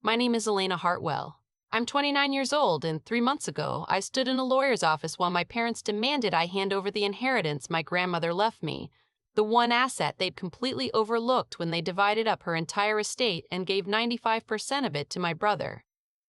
My name is Elena Hartwell. I'm 29 years old, and 3 months ago, I stood in a lawyer's office while my parents demanded I hand over the inheritance my grandmother left me, the one asset they'd completely overlooked when they divided up her entire estate and gave 95% of it to my brother.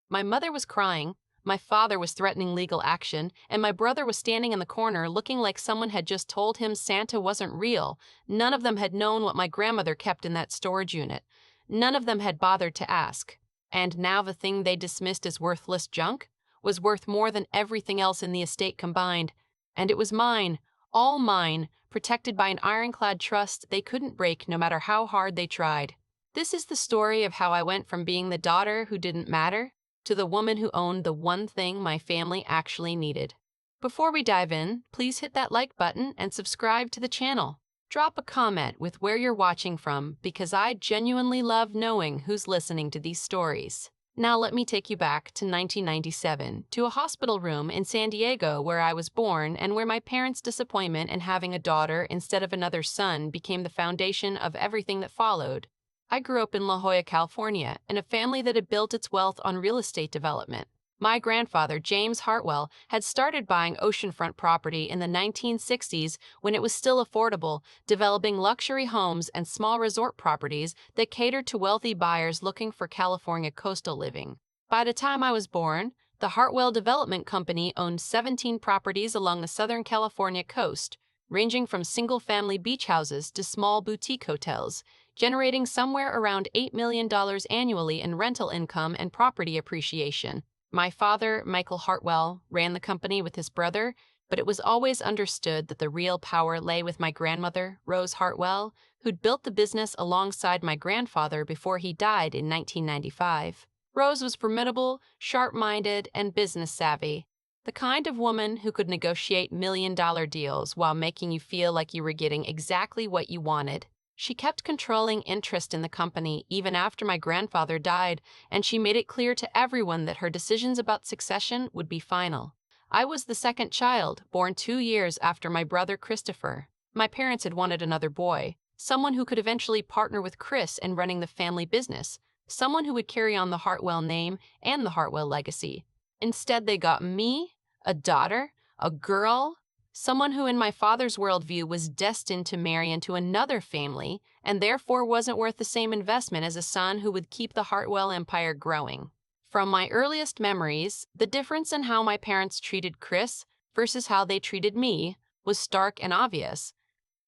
My mother was crying, my father was threatening legal action, and my brother was standing in the corner looking like someone had just told him Santa wasn't real. None of them had known what my grandmother kept in that storage unit. None of them had bothered to ask. And now the thing they dismissed as worthless junk was worth more than everything else in the estate combined. And it was mine, all mine, protected by an ironclad trust they couldn't break no matter how hard they tried. This is the story of how I went from being the daughter who didn't matter to the woman who owned the one thing my family actually needed. Before we dive in, please hit that like button and subscribe to the channel. Drop a comment with where you're watching from because I genuinely love knowing who's listening to these stories. Now let me take you back to 1997, to a hospital room in San Diego where I was born and where my parents' disappointment in having a daughter instead of another son became the foundation of everything that followed. I grew up in La Jolla, California, in a family that had built its wealth on real estate development. My grandfather, James Hartwell, had started buying oceanfront property in the 1960s when it was still affordable, developing luxury homes and small resort properties that catered to wealthy buyers looking for California coastal living. By the time I was born, the Hartwell Development Company owned 17 properties along the Southern California coast, ranging from single-family beach houses to small boutique hotels, generating somewhere around $8 million annually in rental income and property appreciation. My father, Michael Hartwell, ran the company with his brother, but it was always understood that the real power lay with my grandmother, Rose Hartwell, who'd built the business alongside my grandfather before he died in 1995. Rose was formidable, sharp-minded, and business-savvy, the kind of woman who could negotiate million-dollar deals while making you feel like you were getting exactly what you wanted. She kept controlling interest in the company even after my grandfather died, and she made it clear to everyone that her decisions about succession would be final. I was the second child, born 2 years after my brother Christopher. My parents had wanted another boy, someone who could eventually partner with Chris in running the family business, someone who would carry on the Hartwell name and the Hartwell legacy. Instead, they got me, a daughter, a girl, someone who in my father's worldview was destined to marry into another family and therefore wasn't worth the same investment as a son who would keep the Hartwell empire growing. From my earliest memories, the difference in how my parents treated Chris versus how they treated me was stark and obvious.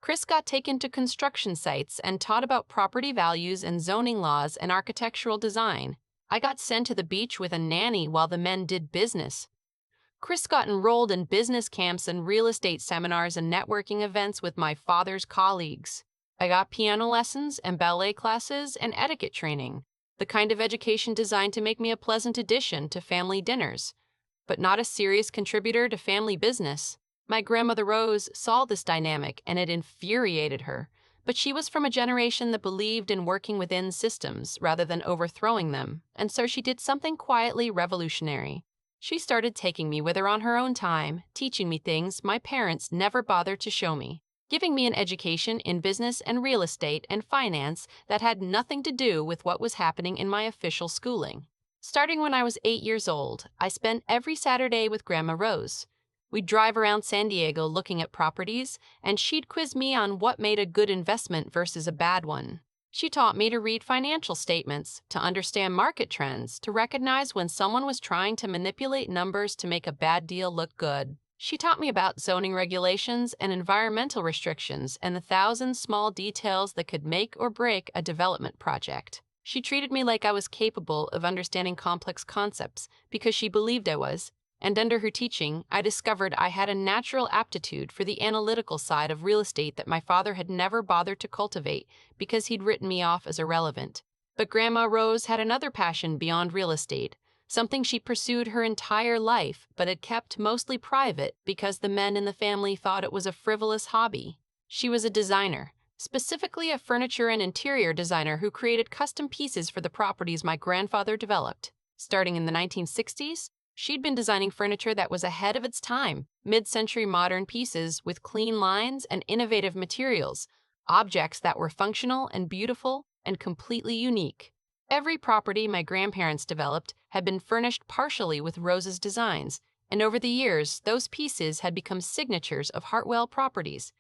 Chris got taken to construction sites and taught about property values and zoning laws and architectural design. I got sent to the beach with a nanny while the men did business. Chris got enrolled in business camps and real estate seminars and networking events with my father's colleagues. I got piano lessons and ballet classes and etiquette training, the kind of education designed to make me a pleasant addition to family dinners, but not a serious contributor to family business. My grandmother Rose saw this dynamic and it infuriated her, but she was from a generation that believed in working within systems rather than overthrowing them, and so she did something quietly revolutionary. She started taking me with her on her own time, teaching me things my parents never bothered to show me, giving me an education in business and real estate and finance that had nothing to do with what was happening in my official schooling. Starting when I was 8 years old, I spent every Saturday with Grandma Rose. We'd drive around San Diego looking at properties, and she'd quiz me on what made a good investment versus a bad one. She taught me to read financial statements, to understand market trends, to recognize when someone was trying to manipulate numbers to make a bad deal look good. She taught me about zoning regulations and environmental restrictions and the thousand small details that could make or break a development project. She treated me like I was capable of understanding complex concepts because she believed I was, and under her teaching, I discovered I had a natural aptitude for the analytical side of real estate that my father had never bothered to cultivate because he'd written me off as irrelevant. But Grandma Rose had another passion beyond real estate, something she pursued her entire life but had kept mostly private because the men in the family thought it was a frivolous hobby. She was a designer, specifically a furniture and interior designer who created custom pieces for the properties my grandfather developed. Starting in the 1960s, she'd been designing furniture that was ahead of its time, mid-century modern pieces with clean lines and innovative materials, objects that were functional and beautiful and completely unique. Every property my grandparents developed had been furnished partially with Rose's designs, and over the years, those pieces had become signatures of Hartwell properties,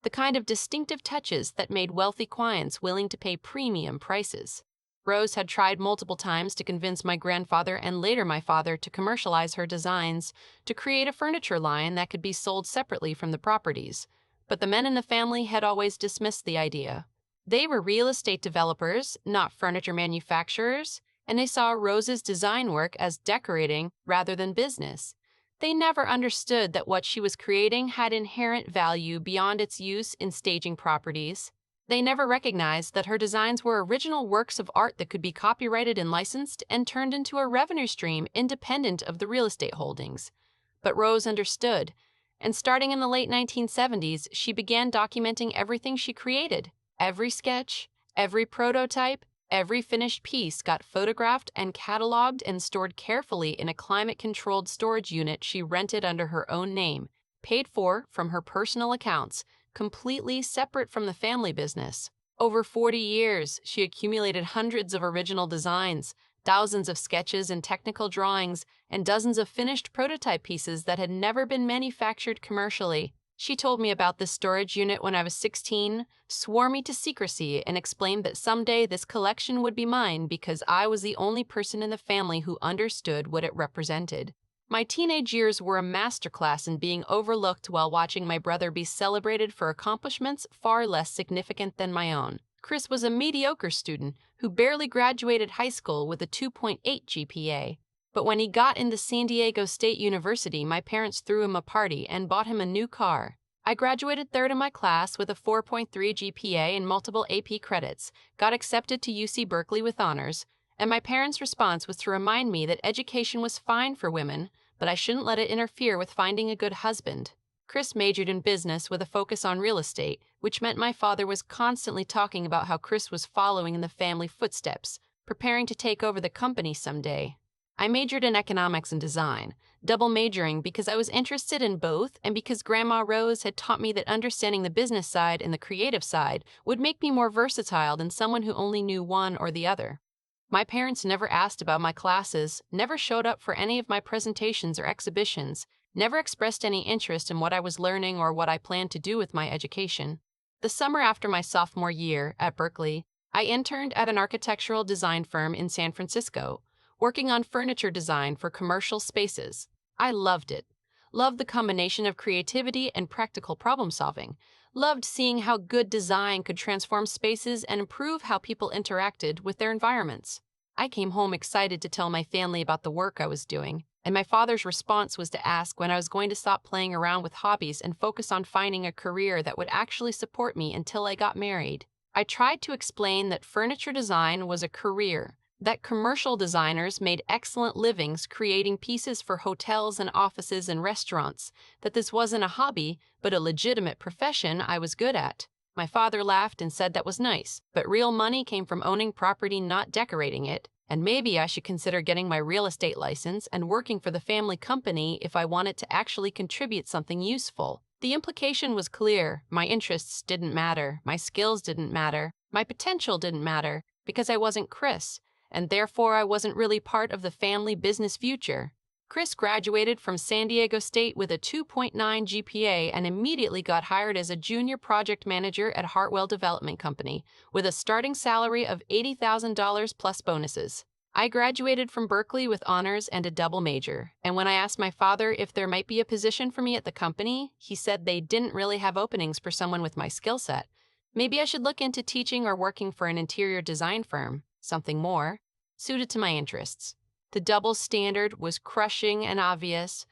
the kind of distinctive touches that made wealthy clients willing to pay premium prices. Rose had tried multiple times to convince my grandfather and later my father to commercialize her designs, to create a furniture line that could be sold separately from the properties. But the men in the family had always dismissed the idea. They were real estate developers, not furniture manufacturers, and they saw Rose's design work as decorating rather than business. They never understood that what she was creating had inherent value beyond its use in staging properties. They never recognized that her designs were original works of art that could be copyrighted and licensed and turned into a revenue stream independent of the real estate holdings. But Rose understood, and starting in the late 1970s, she began documenting everything she created. Every sketch, every prototype, every finished piece got photographed and cataloged and stored carefully in a climate-controlled storage unit she rented under her own name, paid for from her personal accounts, completely separate from the family business. Over 40 years, she accumulated hundreds of original designs, thousands of sketches and technical drawings, and dozens of finished prototype pieces that had never been manufactured commercially. She told me about this storage unit when I was 16, swore me to secrecy, and explained that someday this collection would be mine because I was the only person in the family who understood what it represented. My teenage years were a masterclass in being overlooked while watching my brother be celebrated for accomplishments far less significant than my own. Chris was a mediocre student who barely graduated high school with a 2.8 GPA. But when he got into San Diego State University, my parents threw him a party and bought him a new car. I graduated third in my class with a 4.3 GPA and multiple AP credits, got accepted to UC Berkeley with honors, and my parents' response was to remind me that education was fine for women, but I shouldn't let it interfere with finding a good husband. Chris majored in business with a focus on real estate, which meant my father was constantly talking about how Chris was following in the family footsteps, preparing to take over the company someday. I majored in economics and design, double majoring because I was interested in both and because Grandma Rose had taught me that understanding the business side and the creative side would make me more versatile than someone who only knew one or the other. My parents never asked about my classes, never showed up for any of my presentations or exhibitions, never expressed any interest in what I was learning or what I planned to do with my education. The summer after my sophomore year at Berkeley, I interned at an architectural design firm in San Francisco, working on furniture design for commercial spaces. I loved it. Loved the combination of creativity and practical problem solving. Loved seeing how good design could transform spaces and improve how people interacted with their environments. I came home excited to tell my family about the work I was doing, and my father's response was to ask when I was going to stop playing around with hobbies and focus on finding a career that would actually support me until I got married. I tried to explain that furniture design was a career, that commercial designers made excellent livings creating pieces for hotels and offices and restaurants, that this wasn't a hobby, but a legitimate profession I was good at. My father laughed and said that was nice, but real money came from owning property, not decorating it, and maybe I should consider getting my real estate license and working for the family company if I wanted to actually contribute something useful. The implication was clear. My interests didn't matter, my skills didn't matter, my potential didn't matter, because I wasn't Chris, and therefore I wasn't really part of the family business future. Chris graduated from San Diego State with a 2.9 GPA and immediately got hired as a junior project manager at Hartwell Development Company, with a starting salary of $80,000 plus bonuses. I graduated from Berkeley with honors and a double major, and when I asked my father if there might be a position for me at the company, he said they didn't really have openings for someone with my skill set. Maybe I should look into teaching or working for an interior design firm, something more suited to my interests. The double standard was crushing and obvious,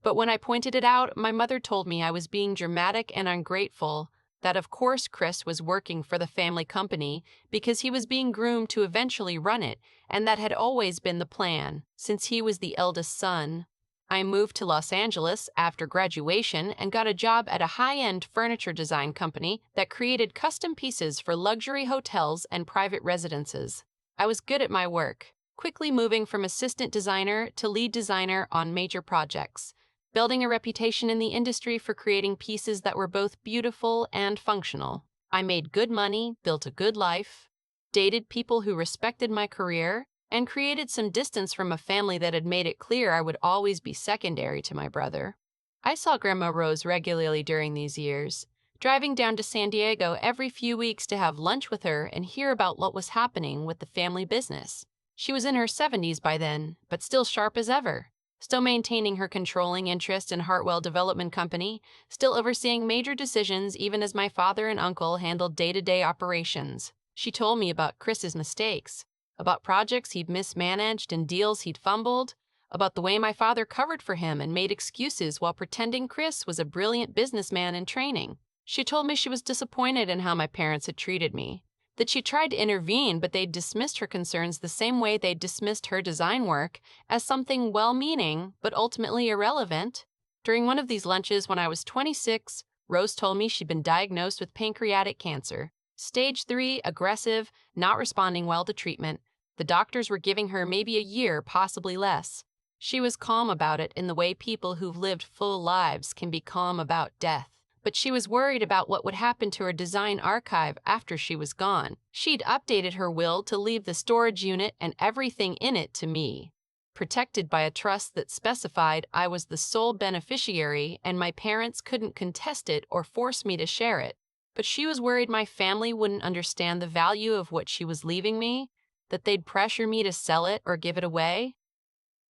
but when I pointed it out, my mother told me I was being dramatic and ungrateful, that of course Chris was working for the family company because he was being groomed to eventually run it, and that had always been the plan, since he was the eldest son. I moved to Los Angeles after graduation and got a job at a high-end furniture design company that created custom pieces for luxury hotels and private residences. I was good at my work, quickly moving from assistant designer to lead designer on major projects, building a reputation in the industry for creating pieces that were both beautiful and functional. I made good money, built a good life. dated people who respected my career, and created some distance from a family that had made it clear I would always be secondary to my brother. I saw Grandma Rose regularly during these years, driving down to San Diego every few weeks to have lunch with her and hear about what was happening with the family business. She was in her 70s by then, but still sharp as ever, still maintaining her controlling interest in Hartwell Development Company, still overseeing major decisions even as my father and uncle handled day-to-day operations. She told me about Chris's mistakes, about projects he'd mismanaged and deals he'd fumbled, about the way my father covered for him and made excuses while pretending Chris was a brilliant businessman in training. She told me she was disappointed in how my parents had treated me, that she tried to intervene but they'd dismissed her concerns the same way they'd dismissed her design work as something well-meaning but ultimately irrelevant. During one of these lunches when I was 26, Rose told me she'd been diagnosed with pancreatic cancer. Stage 3, aggressive, not responding well to treatment. The doctors were giving her maybe a year, possibly less. She was calm about it in the way people who've lived full lives can be calm about death. But she was worried about what would happen to her design archive after she was gone. She'd updated her will to leave the storage unit and everything in it to me, protected by a trust that specified I was the sole beneficiary and my parents couldn't contest it or force me to share it. But she was worried my family wouldn't understand the value of what she was leaving me, that they'd pressure me to sell it or give it away,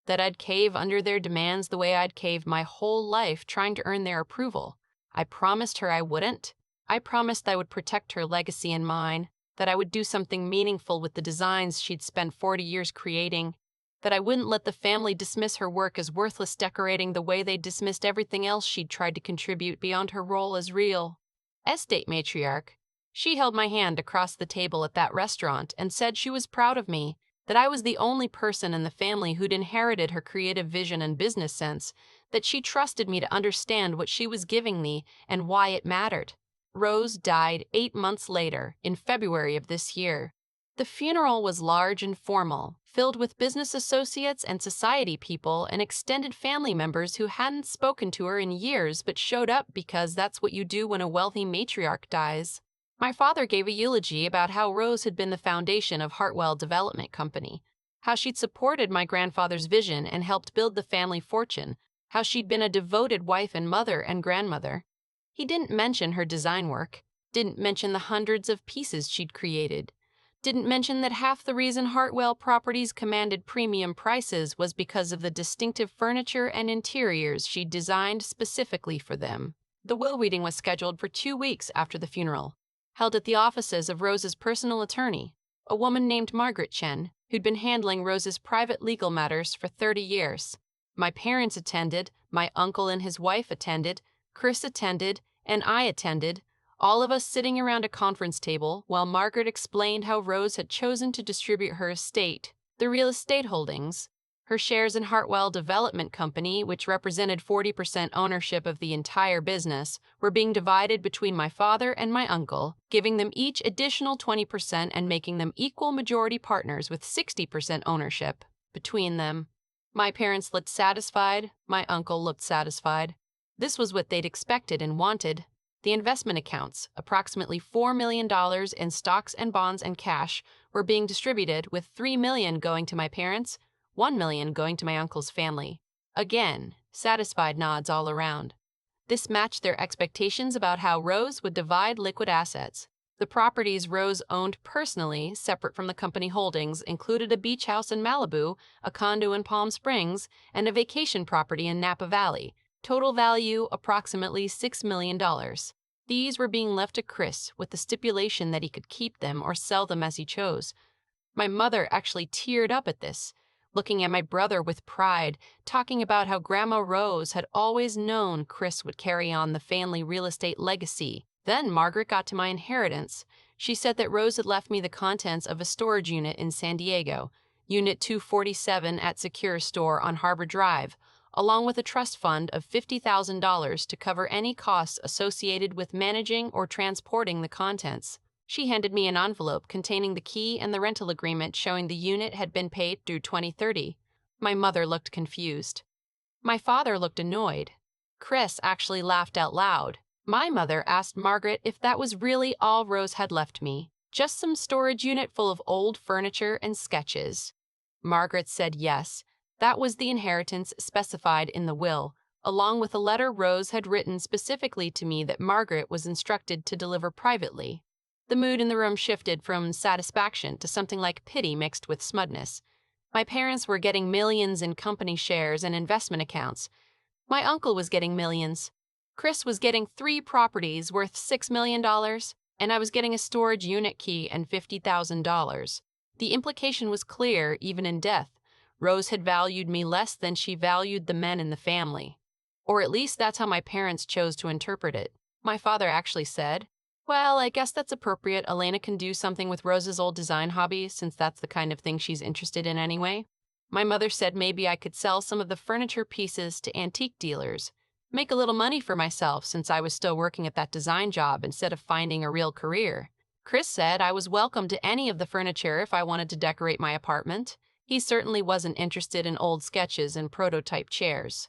that I'd cave under their demands the way I'd caved my whole life trying to earn their approval. I promised her I wouldn't. I promised I would protect her legacy and mine, that I would do something meaningful with the designs she'd spent 40 years creating, that I wouldn't let the family dismiss her work as worthless decorating the way they dismissed everything else she'd tried to contribute beyond her role as real estate matriarch. She held my hand across the table at that restaurant and said she was proud of me, that I was the only person in the family who'd inherited her creative vision and business sense, that she trusted me to understand what she was giving me and why it mattered. Rose died 8 months later, in February of this year. The funeral was large and formal, filled with business associates and society people and extended family members who hadn't spoken to her in years but showed up because that's what you do when a wealthy matriarch dies. My father gave a eulogy about how Rose had been the foundation of Hartwell Development Company, how she'd supported my grandfather's vision and helped build the family fortune, how she'd been a devoted wife and mother and grandmother. He didn't mention her design work, didn't mention the hundreds of pieces she'd created, didn't mention that half the reason Hartwell properties commanded premium prices was because of the distinctive furniture and interiors she'd designed specifically for them. The will reading was scheduled for 2 weeks after the funeral, held at the offices of Rose's personal attorney, a woman named Margaret Chen, who'd been handling Rose's private legal matters for 30 years. My parents attended, my uncle and his wife attended, Chris attended, and I attended, all of us sitting around a conference table while Margaret explained how Rose had chosen to distribute her estate, the real estate holdings. Her shares in Hartwell Development Company, which represented 40% ownership of the entire business, were being divided between my father and my uncle, giving them each additional 20% and making them equal majority partners with 60% ownership between them. My parents looked satisfied, my uncle looked satisfied. This was what they'd expected and wanted. The investment accounts, approximately $4 million in stocks and bonds and cash, were being distributed, with $3 million going to my parents, $1 million going to my uncle's family. Again, satisfied nods all around. This matched their expectations about how Rose would divide liquid assets. The properties Rose owned personally, separate from the company holdings, included a beach house in Malibu, a condo in Palm Springs, and a vacation property in Napa Valley. Total value approximately $6 million. These were being left to Chris with the stipulation that he could keep them or sell them as he chose. My mother actually teared up at this, looking at my brother with pride, talking about how Grandma Rose had always known Chris would carry on the family real estate legacy. Then Margaret got to my inheritance. She said that Rose had left me the contents of a storage unit in San Diego, Unit 247 at Secure Store on Harbor Drive, along with a trust fund of $50,000 to cover any costs associated with managing or transporting the contents. She handed me an envelope containing the key and the rental agreement showing the unit had been paid through 2030. My mother looked confused. My father looked annoyed. Chris actually laughed out loud. My mother asked Margaret if that was really all Rose had left me. Just some storage unit full of old furniture and sketches. Margaret said yes. That was the inheritance specified in the will, along with a letter Rose had written specifically to me that Margaret was instructed to deliver privately. The mood in the room shifted from satisfaction to something like pity mixed with smug-ness. My parents were getting millions in company shares and investment accounts. My uncle was getting millions. Chris was getting 3 properties worth $6 million, and I was getting a storage unit key and $50,000. The implication was clear, even in death. Rose had valued me less than she valued the men in the family. Or at least that's how my parents chose to interpret it. My father actually said, "Well, I guess that's appropriate. Elena can do something with Rose's old design hobby, since that's the kind of thing she's interested in anyway." My mother said maybe I could sell some of the furniture pieces to antique dealers, make a little money for myself since I was still working at that design job instead of finding a real career. Chris said I was welcome to any of the furniture if I wanted to decorate my apartment. He certainly wasn't interested in old sketches and prototype chairs.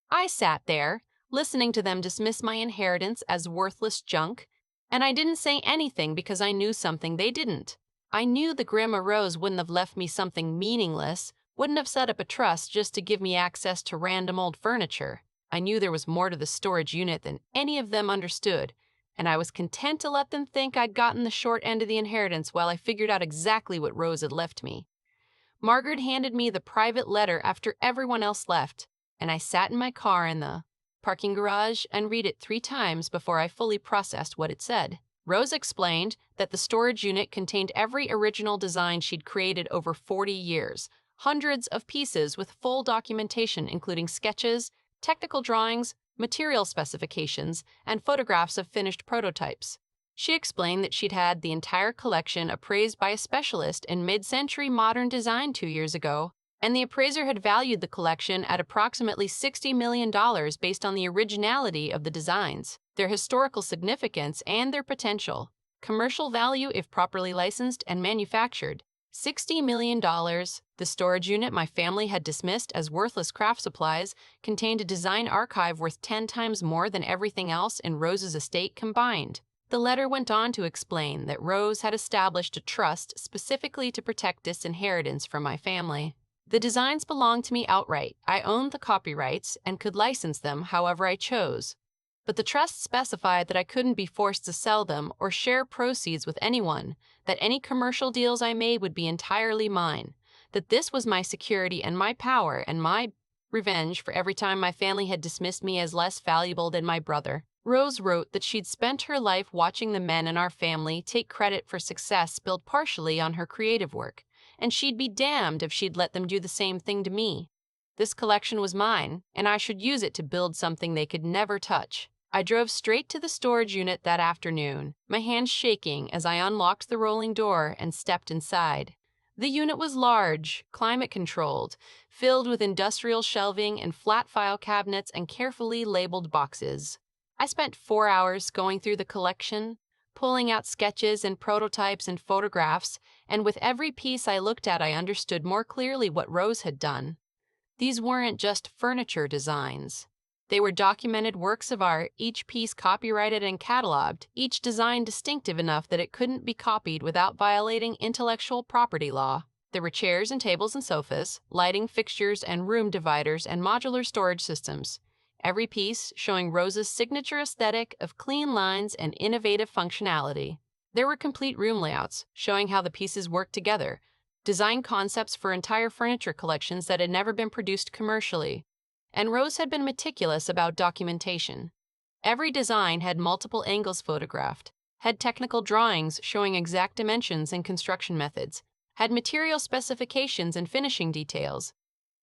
I sat there, listening to them dismiss my inheritance as worthless junk, and I didn't say anything because I knew something they didn't. I knew the Grandma Rose wouldn't have left me something meaningless, wouldn't have set up a trust just to give me access to random old furniture. I knew there was more to the storage unit than any of them understood, and I was content to let them think I'd gotten the short end of the inheritance while I figured out exactly what Rose had left me. Margaret handed me the private letter after everyone else left, and I sat in my car in the parking garage and read it 3 times before I fully processed what it said. Rose explained that the storage unit contained every original design she'd created over 40 years, hundreds of pieces with full documentation including sketches, technical drawings, material specifications, and photographs of finished prototypes. She explained that she'd had the entire collection appraised by a specialist in mid-century modern design 2 years ago, and the appraiser had valued the collection at approximately $60 million based on the originality of the designs, their historical significance, and their potential commercial value if properly licensed and manufactured. $60 million. The storage unit my family had dismissed as worthless craft supplies contained a design archive worth 10 times more than everything else in Rose's estate combined. The letter went on to explain that Rose had established a trust specifically to protect disinheritance from my family. The designs belonged to me outright. I owned the copyrights and could license them however I chose. But the trust specified that I couldn't be forced to sell them or share proceeds with anyone, that any commercial deals I made would be entirely mine, that this was my security and my power and my revenge for every time my family had dismissed me as less valuable than my brother. Rose wrote that she'd spent her life watching the men in our family take credit for success built partially on her creative work, and she'd be damned if she'd let them do the same thing to me. This collection was mine, and I should use it to build something they could never touch. I drove straight to the storage unit that afternoon, my hands shaking as I unlocked the rolling door and stepped inside. The unit was large, climate-controlled, filled with industrial shelving and flat file cabinets and carefully labeled boxes. I spent 4 hours going through the collection, pulling out sketches and prototypes and photographs, and with every piece I looked at I understood more clearly what Rose had done. These weren't just furniture designs. They were documented works of art, each piece copyrighted and cataloged, each design distinctive enough that it couldn't be copied without violating intellectual property law. There were chairs and tables and sofas, lighting fixtures and room dividers and modular storage systems. Every piece showing Rose's signature aesthetic of clean lines and innovative functionality. There were complete room layouts showing how the pieces worked together, design concepts for entire furniture collections that had never been produced commercially. And Rose had been meticulous about documentation. Every design had multiple angles photographed, had technical drawings showing exact dimensions and construction methods, had material specifications and finishing details.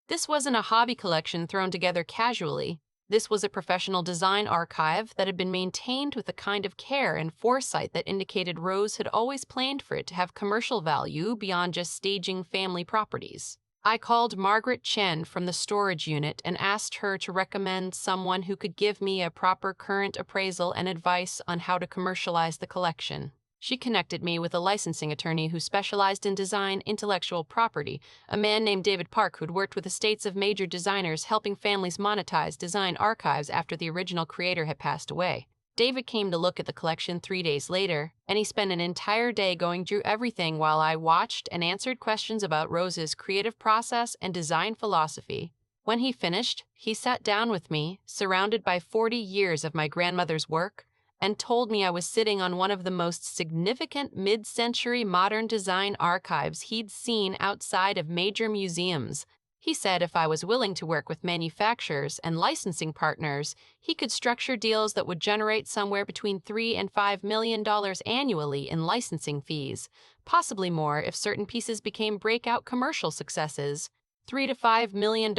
This wasn't a hobby collection thrown together casually. This was a professional design archive that had been maintained with a kind of care and foresight that indicated Rose had always planned for it to have commercial value beyond just staging family properties. I called Margaret Chen from the storage unit and asked her to recommend someone who could give me a proper current appraisal and advice on how to commercialize the collection. She connected me with a licensing attorney who specialized in design intellectual property, a man named David Park who'd worked with estates of major designers helping families monetize design archives after the original creator had passed away. David came to look at the collection 3 days later, and he spent an entire day going through everything while I watched and answered questions about Rose's creative process and design philosophy. When he finished, he sat down with me, surrounded by 40 years of my grandmother's work, and told me I was sitting on one of the most significant mid-century modern design archives he'd seen outside of major museums. He said if I was willing to work with manufacturers and licensing partners, he could structure deals that would generate somewhere between $3 and $5 million annually in licensing fees, possibly more if certain pieces became breakout commercial successes, $3 to $5 million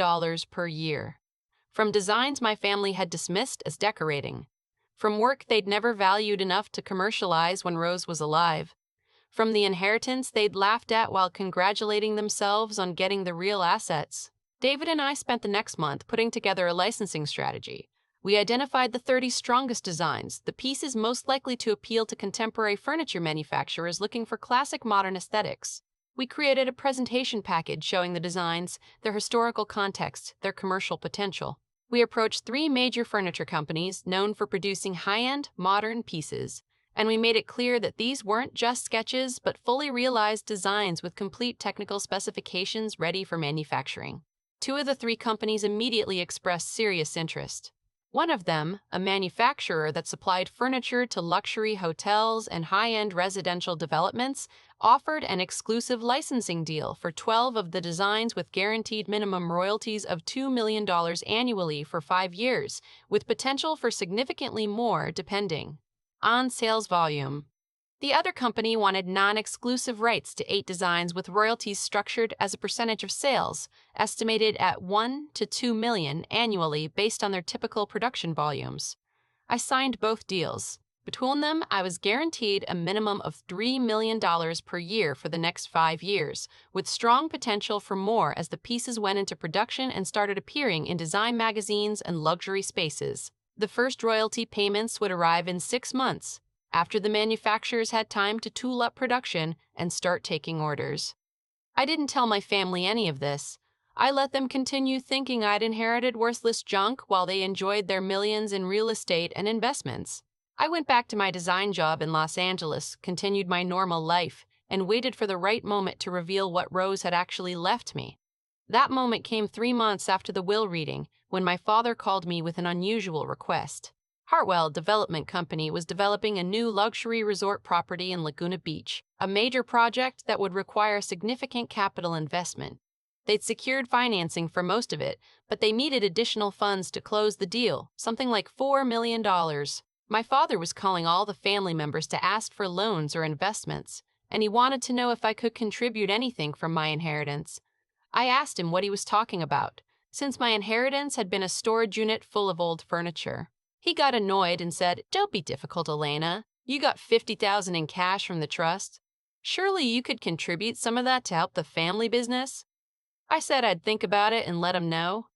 per year. From designs my family had dismissed as decorating. From work they'd never valued enough to commercialize when Rose was alive. From the inheritance they'd laughed at while congratulating themselves on getting the real assets. David and I spent the next month putting together a licensing strategy. We identified the 30 strongest designs, the pieces most likely to appeal to contemporary furniture manufacturers looking for classic modern aesthetics. We created a presentation package showing the designs, their historical context, their commercial potential. We approached 3 major furniture companies known for producing high-end, modern pieces, and we made it clear that these weren't just sketches but fully realized designs with complete technical specifications ready for manufacturing. 2 of the 3 companies immediately expressed serious interest. One of them, a manufacturer that supplied furniture to luxury hotels and high-end residential developments, offered an exclusive licensing deal for 12 of the designs with guaranteed minimum royalties of $2 million annually for 5 years, with potential for significantly more depending on sales volume. The other company wanted non-exclusive rights to 8 designs with royalties structured as a percentage of sales, estimated at $1 to $2 million annually based on their typical production volumes. I signed both deals. Between them, I was guaranteed a minimum of $3 million per year for the next 5 years, with strong potential for more as the pieces went into production and started appearing in design magazines and luxury spaces. The first royalty payments would arrive in 6 months, after the manufacturers had time to tool up production and start taking orders. I didn't tell my family any of this. I let them continue thinking I'd inherited worthless junk while they enjoyed their millions in real estate and investments. I went back to my design job in Los Angeles, continued my normal life, and waited for the right moment to reveal what Rose had actually left me. That moment came 3 months after the will reading, when my father called me with an unusual request. Hartwell Development Company was developing a new luxury resort property in Laguna Beach, a major project that would require significant capital investment. They'd secured financing for most of it, but they needed additional funds to close the deal, something like $4 million. My father was calling all the family members to ask for loans or investments, and he wanted to know if I could contribute anything from my inheritance. I asked him what he was talking about, since my inheritance had been a storage unit full of old furniture. He got annoyed and said, "Don't be difficult, Elena. You got $50,000 in cash from the trust. Surely you could contribute some of that to help the family business?" I said I'd think about it and let him know.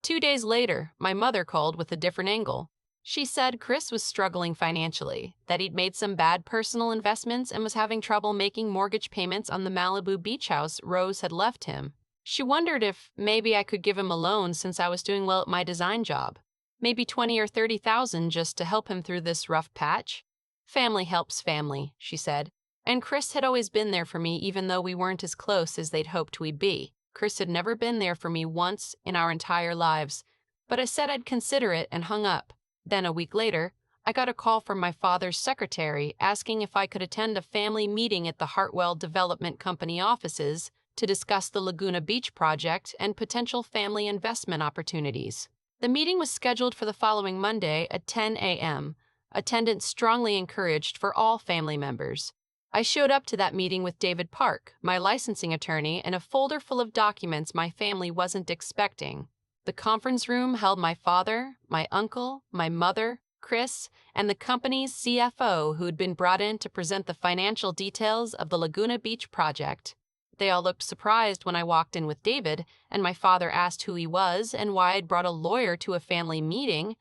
2 days later, my mother called with a different angle. She said Chris was struggling financially, that he'd made some bad personal investments and was having trouble making mortgage payments on the Malibu beach house Rose had left him. She wondered if maybe I could give him a loan since I was doing well at my design job. Maybe $20,000 or $30,000 just to help him through this rough patch. Family helps family, she said. And Chris had always been there for me even though we weren't as close as they'd hoped we'd be. Chris had never been there for me once in our entire lives. But I said I'd consider it and hung up. Then a week later, I got a call from my father's secretary asking if I could attend a family meeting at the Hartwell Development Company offices to discuss the Laguna Beach project and potential family investment opportunities. The meeting was scheduled for the following Monday at 10 a.m., attendance strongly encouraged for all family members. I showed up to that meeting with David Park, my licensing attorney, and a folder full of documents my family wasn't expecting. The conference room held my father, my uncle, my mother, Chris, and the company's CFO who'd been brought in to present the financial details of the Laguna Beach project. They all looked surprised when I walked in with David, and my father asked who he was and why I'd brought a lawyer to a family meeting.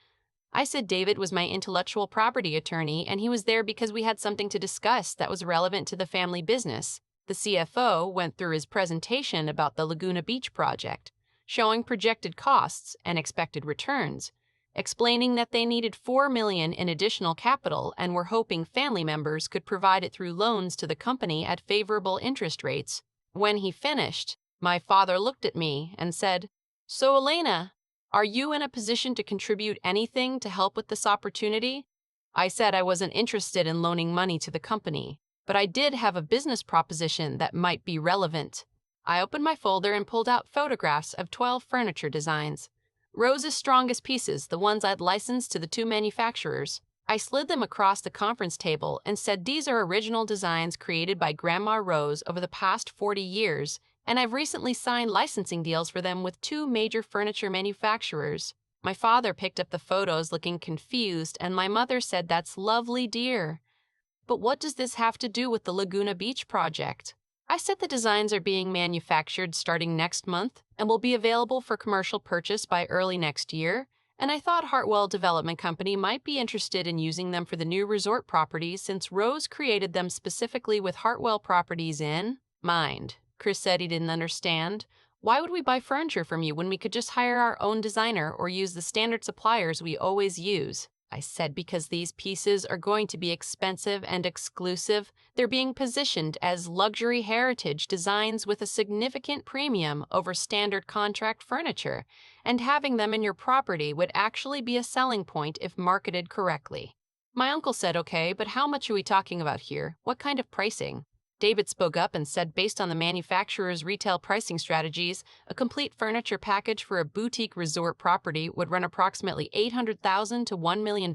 I said David was my intellectual property attorney, and he was there because we had something to discuss that was relevant to the family business. The CFO went through his presentation about the Laguna Beach project, showing projected costs and expected returns. explaining that they needed $4 million in additional capital and were hoping family members could provide it through loans to the company at favorable interest rates. When he finished, my father looked at me and said, "So, Elena, are you in a position to contribute anything to help with this opportunity?" I said I wasn't interested in loaning money to the company, but I did have a business proposition that might be relevant. I opened my folder and pulled out photographs of 12 furniture designs. Rose's strongest pieces, the ones I'd licensed to the two manufacturers. I slid them across the conference table and said these are original designs created by Grandma Rose over the past 40 years, and I've recently signed licensing deals for them with two major furniture manufacturers. My father picked up the photos looking confused, and my mother said, "That's lovely, dear. But what does this have to do with the Laguna Beach project?" I said the designs are being manufactured starting next month and will be available for commercial purchase by early next year, and I thought Hartwell Development Company might be interested in using them for the new resort properties since Rose created them specifically with Hartwell properties in mind. Chris said he didn't understand. Why would we buy furniture from you when we could just hire our own designer or use the standard suppliers we always use? I said because these pieces are going to be expensive and exclusive. They're being positioned as luxury heritage designs with a significant premium over standard contract furniture, and having them in your property would actually be a selling point if marketed correctly. My uncle said, "Okay, but how much are we talking about here? What kind of pricing?" David spoke up and said based on the manufacturer's retail pricing strategies, a complete furniture package for a boutique resort property would run approximately $800,000 to $1 million,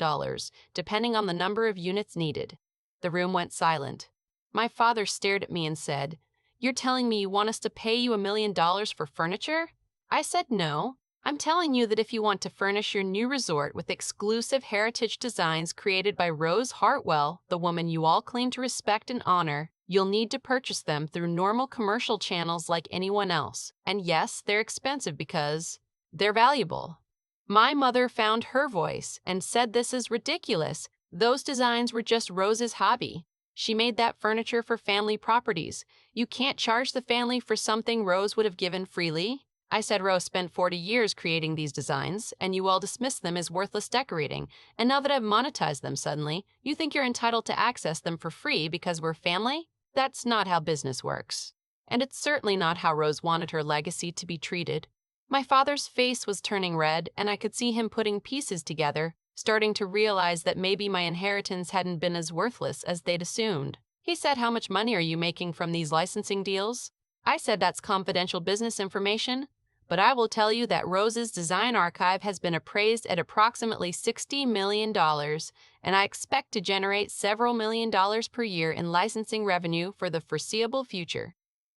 depending on the number of units needed. The room went silent. My father stared at me and said, "You're telling me you want us to pay you $1 million for furniture?" I said no. I'm telling you that if you want to furnish your new resort with exclusive heritage designs created by Rose Hartwell, the woman you all claim to respect and honor, you'll need to purchase them through normal commercial channels like anyone else. And yes, they're expensive because they're valuable. My mother found her voice and said this is ridiculous. Those designs were just Rose's hobby. She made that furniture for family properties. You can't charge the family for something Rose would have given freely. I said Rose spent 40 years creating these designs, and you all dismissed them as worthless decorating. And now that I've monetized them suddenly, you think you're entitled to access them for free because we're family? That's not how business works. And it's certainly not how Rose wanted her legacy to be treated. My father's face was turning red, and I could see him putting pieces together, starting to realize that maybe my inheritance hadn't been as worthless as they'd assumed. He said, "How much money are you making from these licensing deals?" I said that's confidential business information, but I will tell you that Rose's design archive has been appraised at approximately $60 million, and I expect to generate several $1,000,000 per year in licensing revenue for the foreseeable future.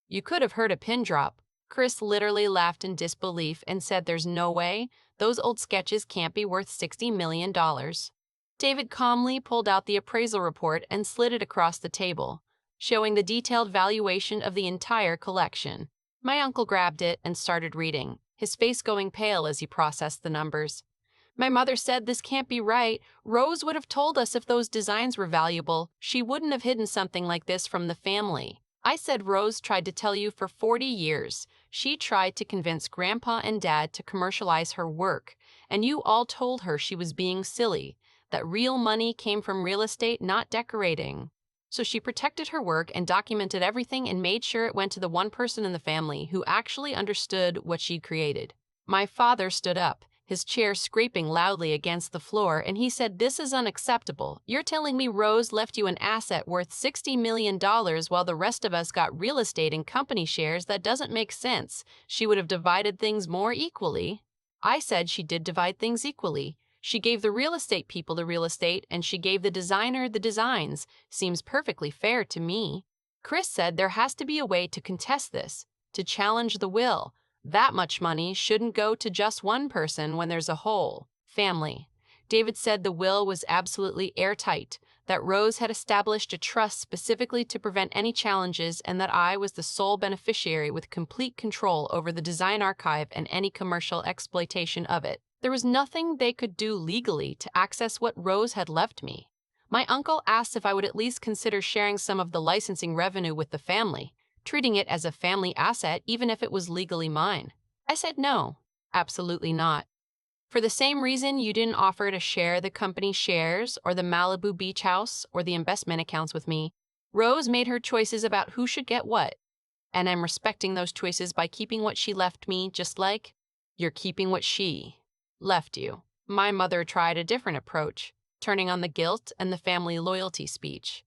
You could have heard a pin drop. Chris literally laughed in disbelief and said there's no way. Those old sketches can't be worth $60 million. David calmly pulled out the appraisal report and slid it across the table, showing the detailed valuation of the entire collection. My uncle grabbed it and started reading, his face going pale as he processed the numbers. My mother said this can't be right. Rose would have told us if those designs were valuable. She wouldn't have hidden something like this from the family. I said Rose tried to tell you for 40 years. She tried to convince Grandpa and Dad to commercialize her work, and you all told her she was being silly, that real money came from real estate, not decorating. So she protected her work and documented everything and made sure it went to the one person in the family who actually understood what she'd created. My father stood up, his chair scraping loudly against the floor, and he said, "This is unacceptable. You're telling me Rose left you an asset worth $60 million while the rest of us got real estate and company shares? That doesn't make sense. She would have divided things more equally." I said she did divide things equally. She gave the real estate people the real estate, and she gave the designer the designs. Seems perfectly fair to me. Chris said there has to be a way to contest this, to challenge the will. That much money shouldn't go to just one person when there's a whole family. David said the will was absolutely airtight, that Rose had established a trust specifically to prevent any challenges, and that I was the sole beneficiary with complete control over the design archive and any commercial exploitation of it. There was nothing they could do legally to access what Rose had left me. My uncle asked if I would at least consider sharing some of the licensing revenue with the family, treating it as a family asset even if it was legally mine. I said no, absolutely not. For the same reason you didn't offer to share the company shares or the Malibu beach house or the investment accounts with me, Rose made her choices about who should get what, and I'm respecting those choices by keeping what she left me, just like you're keeping what she left you. My mother tried a different approach, turning on the guilt and the family loyalty speech.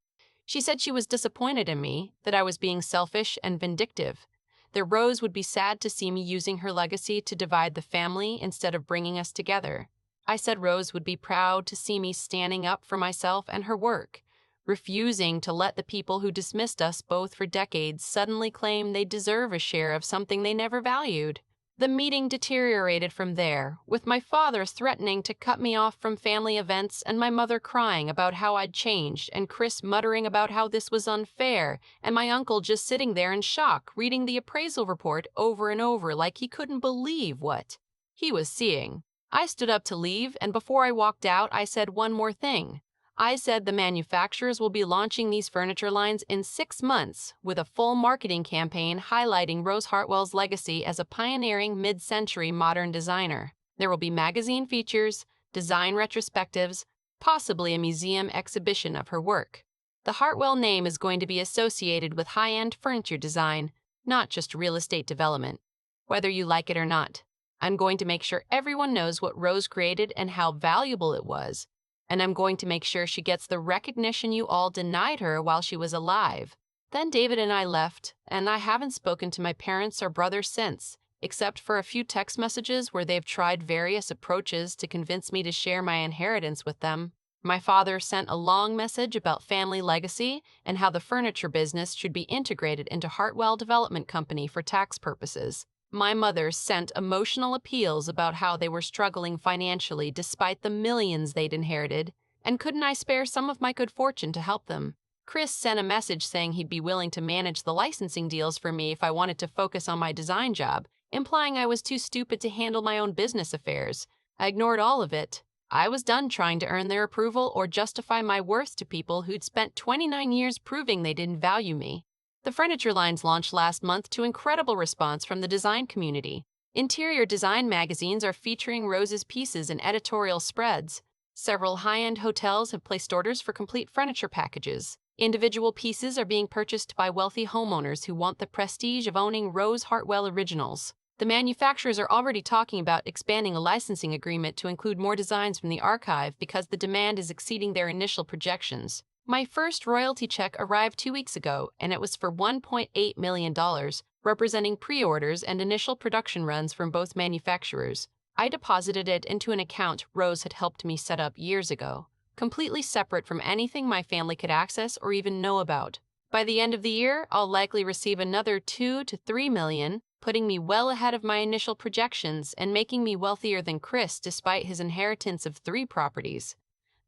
She said she was disappointed in me, that I was being selfish and vindictive, that Rose would be sad to see me using her legacy to divide the family instead of bringing us together. I said Rose would be proud to see me standing up for myself and her work, refusing to let the people who dismissed us both for decades suddenly claim they deserve a share of something they never valued. The meeting deteriorated from there, with my father threatening to cut me off from family events and my mother crying about how I'd changed and Chris muttering about how this was unfair and my uncle just sitting there in shock reading the appraisal report over and over like he couldn't believe what he was seeing. I stood up to leave, and before I walked out, I said one more thing. I said the manufacturers will be launching these furniture lines in 6 months with a full marketing campaign highlighting Rose Hartwell's legacy as a pioneering mid-century modern designer. There will be magazine features, design retrospectives, possibly a museum exhibition of her work. The Hartwell name is going to be associated with high-end furniture design, not just real estate development. Whether you like it or not, I'm going to make sure everyone knows what Rose created and how valuable it was. And I'm going to make sure she gets the recognition you all denied her while she was alive. Then David and I left, and I haven't spoken to my parents or brother since, except for a few text messages where they've tried various approaches to convince me to share my inheritance with them. My father sent a long message about family legacy and how the furniture business should be integrated into Hartwell Development Company for tax purposes. My mother sent emotional appeals about how they were struggling financially despite the millions they'd inherited, and couldn't I spare some of my good fortune to help them? Chris sent a message saying he'd be willing to manage the licensing deals for me if I wanted to focus on my design job, implying I was too stupid to handle my own business affairs. I ignored all of it. I was done trying to earn their approval or justify my worth to people who'd spent 29 years proving they didn't value me. The furniture lines launched last month to incredible response from the design community. Interior design magazines are featuring Rose's pieces in editorial spreads. Several high-end hotels have placed orders for complete furniture packages. Individual pieces are being purchased by wealthy homeowners who want the prestige of owning Rose Hartwell originals. The manufacturers are already talking about expanding a licensing agreement to include more designs from the archive because the demand is exceeding their initial projections. My first royalty check arrived 2 weeks ago, and it was for $1.8 million, representing pre-orders and initial production runs from both manufacturers. I deposited it into an account Rose had helped me set up years ago, completely separate from anything my family could access or even know about. By the end of the year, I'll likely receive another $2 to $3 million, putting me well ahead of my initial projections and making me wealthier than Chris despite his inheritance of 3 properties.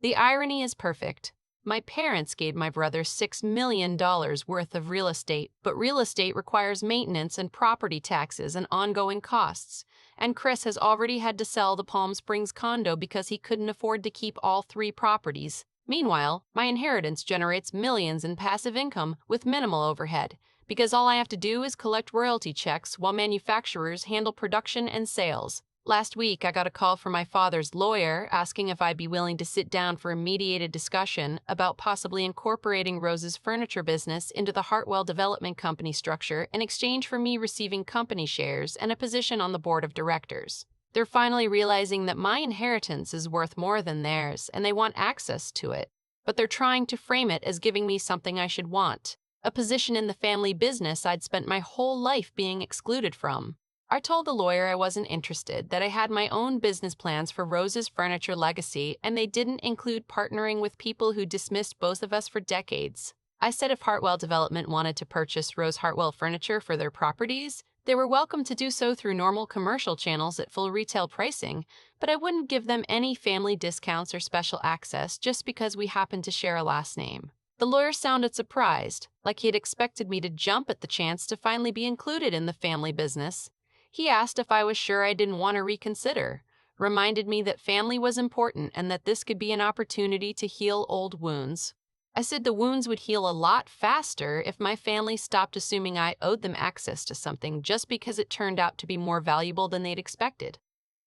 The irony is perfect. My parents gave my brother $6 million worth of real estate, but real estate requires maintenance and property taxes and ongoing costs, and Chris has already had to sell the Palm Springs condo because he couldn't afford to keep all 3 properties. Meanwhile, my inheritance generates millions in passive income with minimal overhead, because all I have to do is collect royalty checks while manufacturers handle production and sales. Last week, I got a call from my father's lawyer asking if I'd be willing to sit down for a mediated discussion about possibly incorporating Rose's furniture business into the Hartwell Development Company structure in exchange for me receiving company shares and a position on the board of directors. They're finally realizing that my inheritance is worth more than theirs, and they want access to it. But they're trying to frame it as giving me something I should want, a position in the family business I'd spent my whole life being excluded from. I told the lawyer I wasn't interested, that I had my own business plans for Rose's furniture legacy, and they didn't include partnering with people who dismissed both of us for decades. I said if Hartwell Development wanted to purchase Rose Hartwell furniture for their properties, they were welcome to do so through normal commercial channels at full retail pricing, but I wouldn't give them any family discounts or special access just because we happened to share a last name. The lawyer sounded surprised, like he had expected me to jump at the chance to finally be included in the family business. He asked if I was sure I didn't want to reconsider, reminded me that family was important and that this could be an opportunity to heal old wounds. I said the wounds would heal a lot faster if my family stopped assuming I owed them access to something just because it turned out to be more valuable than they'd expected.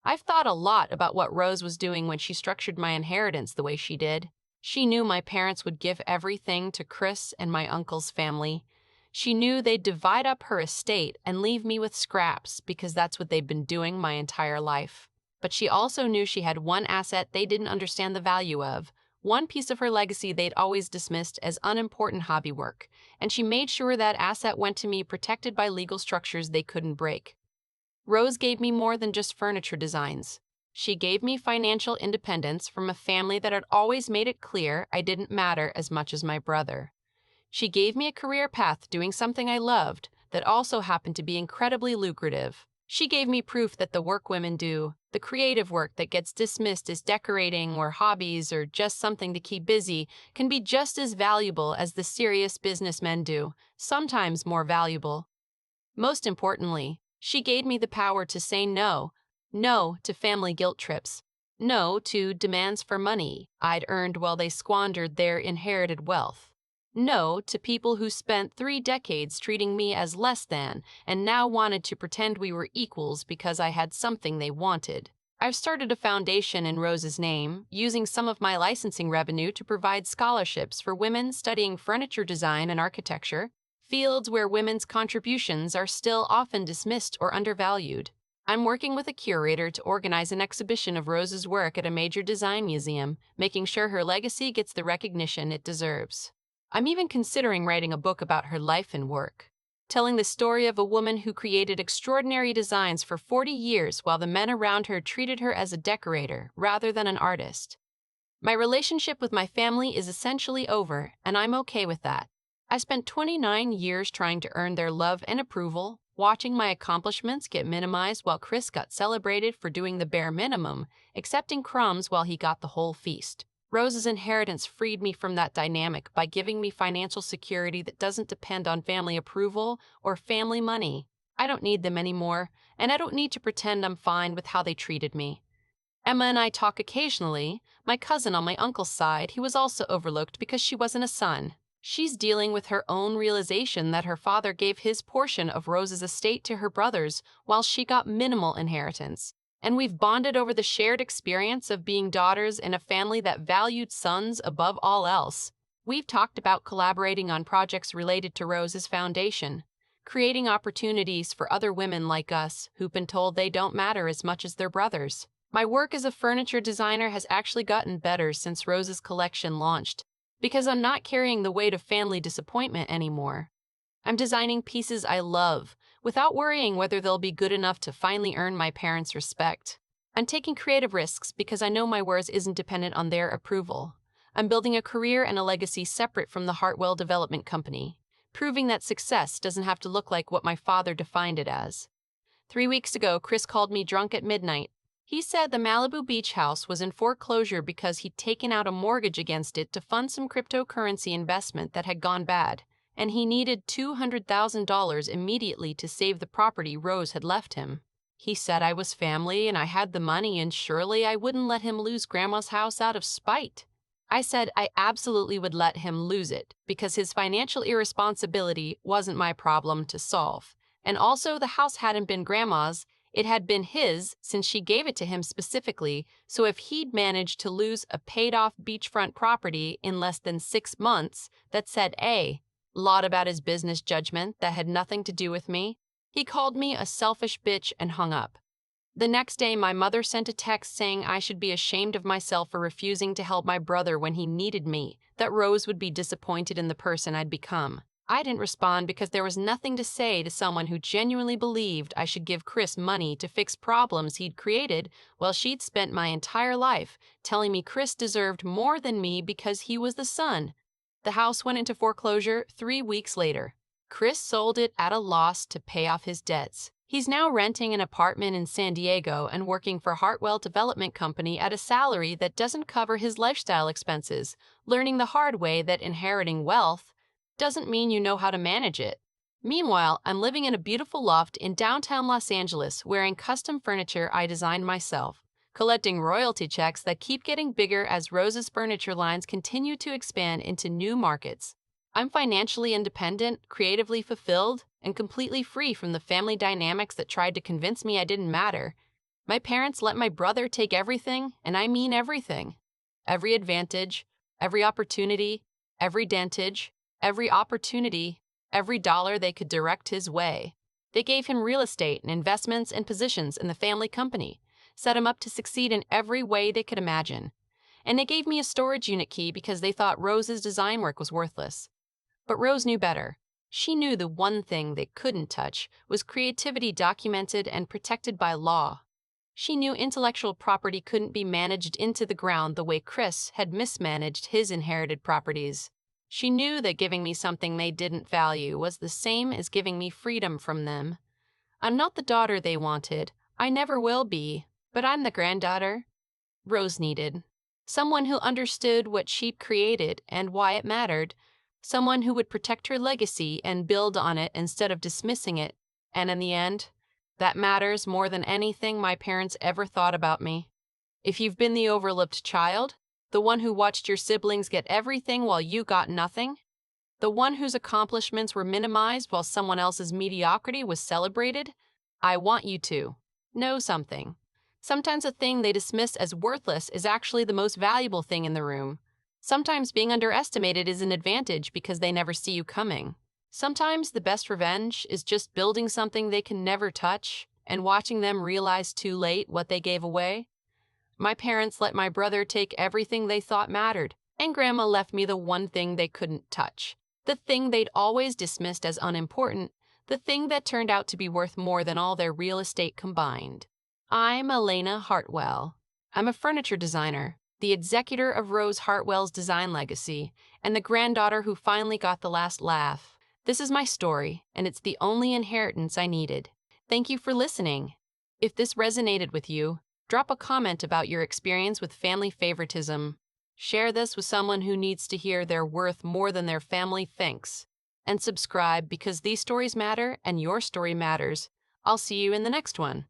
I've thought a lot about what Rose was doing when she structured my inheritance the way she did. She knew my parents would give everything to Chris and my uncle's family. She knew they'd divide up her estate and leave me with scraps because that's what they'd been doing my entire life. But she also knew she had one asset they didn't understand the value of, one piece of her legacy they'd always dismissed as unimportant hobby work, and she made sure that asset went to me protected by legal structures they couldn't break. Rose gave me more than just furniture designs. She gave me financial independence from a family that had always made it clear I didn't matter as much as my brother. She gave me a career path doing something I loved that also happened to be incredibly lucrative. She gave me proof that the work women do, the creative work that gets dismissed as decorating or hobbies or just something to keep busy, can be just as valuable as the serious businessmen do, sometimes more valuable. Most importantly, she gave me the power to say no. No to family guilt trips. No to demands for money I'd earned while they squandered their inherited wealth. No to people who spent 3 decades treating me as less than and now wanted to pretend we were equals because I had something they wanted. I've started a foundation in Rose's name, using some of my licensing revenue to provide scholarships for women studying furniture design and architecture, fields where women's contributions are still often dismissed or undervalued. I'm working with a curator to organize an exhibition of Rose's work at a major design museum, making sure her legacy gets the recognition it deserves. I'm even considering writing a book about her life and work, telling the story of a woman who created extraordinary designs for 40 years while the men around her treated her as a decorator rather than an artist. My relationship with my family is essentially over, and I'm okay with that. I spent 29 years trying to earn their love and approval, watching my accomplishments get minimized while Chris got celebrated for doing the bare minimum, accepting crumbs while he got the whole feast. Rose's inheritance freed me from that dynamic by giving me financial security that doesn't depend on family approval or family money. I don't need them anymore, and I don't need to pretend I'm fine with how they treated me. Emma and I talk occasionally. My cousin on my uncle's side, he was also overlooked because she wasn't a son. She's dealing with her own realization that her father gave his portion of Rose's estate to her brothers while she got minimal inheritance. And we've bonded over the shared experience of being daughters in a family that valued sons above all else. We've talked about collaborating on projects related to Rose's foundation, creating opportunities for other women like us who've been told they don't matter as much as their brothers. My work as a furniture designer has actually gotten better since Rose's collection launched, because I'm not carrying the weight of family disappointment anymore. I'm designing pieces I love, without worrying whether they'll be good enough to finally earn my parents' respect. I'm taking creative risks because I know my worth isn't dependent on their approval. I'm building a career and a legacy separate from the Hartwell Development Company, proving that success doesn't have to look like what my father defined it as. 3 weeks ago, Chris called me drunk at midnight. He said the Malibu beach house was in foreclosure because he'd taken out a mortgage against it to fund some cryptocurrency investment that had gone bad, and he needed $200,000 immediately to save the property Rose had left him. He said I was family and I had the money and surely I wouldn't let him lose Grandma's house out of spite. I said I absolutely would let him lose it because his financial irresponsibility wasn't my problem to solve. And also the house hadn't been Grandma's, it had been his since she gave it to him specifically, so if he'd managed to lose a paid-off beachfront property in less than 6 months that said a lot about his business judgment that had nothing to do with me, he called me a selfish bitch and hung up. The next day, my mother sent a text saying I should be ashamed of myself for refusing to help my brother when he needed me, that Rose would be disappointed in the person I'd become. I didn't respond because there was nothing to say to someone who genuinely believed I should give Chris money to fix problems he'd created while she'd spent my entire life telling me Chris deserved more than me because he was the son. The house went into foreclosure 3 weeks later. Chris sold it at a loss to pay off his debts. He's now renting an apartment in San Diego and working for Hartwell Development Company at a salary that doesn't cover his lifestyle expenses, learning the hard way that inheriting wealth doesn't mean you know how to manage it. Meanwhile, I'm living in a beautiful loft in downtown Los Angeles wearing custom furniture I designed myself, collecting royalty checks that keep getting bigger as Rose's furniture lines continue to expand into new markets. I'm financially independent, creatively fulfilled, and completely free from the family dynamics that tried to convince me I didn't matter. My parents let my brother take everything, and I mean everything. Every advantage, every opportunity, every dentage, every opportunity, every dollar they could direct his way. They gave him real estate and investments and positions in the family company, set him up to succeed in every way they could imagine. And they gave me a storage unit key because they thought Rose's design work was worthless. But Rose knew better. She knew the one thing they couldn't touch was creativity documented and protected by law. She knew intellectual property couldn't be managed into the ground the way Chris had mismanaged his inherited properties. She knew that giving me something they didn't value was the same as giving me freedom from them. I'm not the daughter they wanted. I never will be, but I'm the granddaughter Rose needed. Someone who understood what she'd created and why it mattered. Someone who would protect her legacy and build on it instead of dismissing it. And in the end, that matters more than anything my parents ever thought about me. If you've been the overlooked child, the one who watched your siblings get everything while you got nothing, the one whose accomplishments were minimized while someone else's mediocrity was celebrated, I want you to know something. Sometimes a thing they dismiss as worthless is actually the most valuable thing in the room. Sometimes being underestimated is an advantage because they never see you coming. Sometimes the best revenge is just building something they can never touch and watching them realize too late what they gave away. My parents let my brother take everything they thought mattered, and Grandma left me the one thing they couldn't touch. The thing they'd always dismissed as unimportant, the thing that turned out to be worth more than all their real estate combined. I'm Elena Hartwell. I'm a furniture designer, the executor of Rose Hartwell's design legacy, and the granddaughter who finally got the last laugh. This is my story, and it's the only inheritance I needed. Thank you for listening. If this resonated with you, drop a comment about your experience with family favoritism. Share this with someone who needs to hear they're worth more than their family thinks. And subscribe because these stories matter and your story matters. I'll see you in the next one.